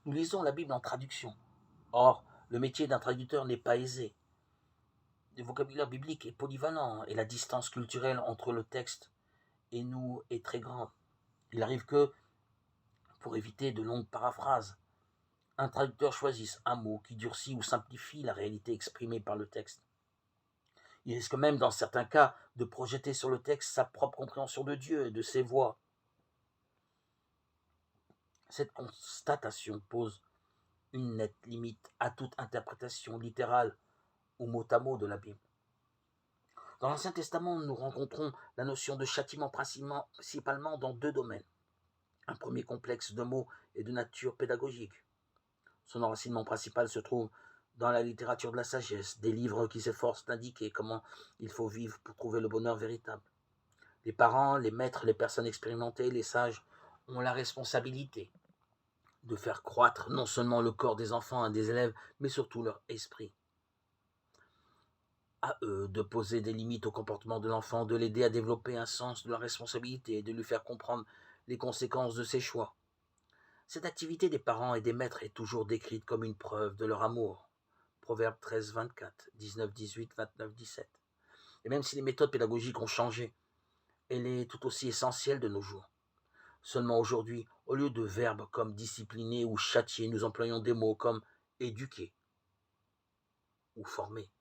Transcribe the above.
Nous lisons la Bible en traduction. Or, le métier d'un traducteur n'est pas aisé. Le vocabulaire biblique est polyvalent et la distance culturelle entre le texte et nous est très grande. Il arrive que, pour éviter de longues paraphrases, un traducteur choisisse un mot qui durcit ou simplifie la réalité exprimée par le texte. Il risque même, dans certains cas, de projeter sur le texte sa propre compréhension de Dieu et de ses voies. Cette constatation pose une nette limite à toute interprétation littérale ou mot à mot de la Bible. Dans l'Ancien Testament, nous rencontrons la notion de châtiment principalement dans deux domaines. Un premier complexe de mots est de nature pédagogique. Son enracinement principal se trouve dans la littérature de la sagesse, des livres qui s'efforcent d'indiquer comment il faut vivre pour trouver le bonheur véritable. Les parents, les maîtres, les personnes expérimentées, les sages ont la responsabilité de faire croître non seulement le corps des enfants et des élèves, mais surtout leur esprit. À eux de poser des limites au comportement de l'enfant, de l'aider à développer un sens de la responsabilité et de lui faire comprendre les conséquences de ses choix. Cette activité des parents et des maîtres est toujours décrite comme une preuve de leur amour. Proverbe 13, 24, 19, 18, 29, 17. Et même si les méthodes pédagogiques ont changé, elle est tout aussi essentielle de nos jours. Seulement aujourd'hui, au lieu de verbes comme discipliner ou châtier, nous employons des mots comme éduquer ou former.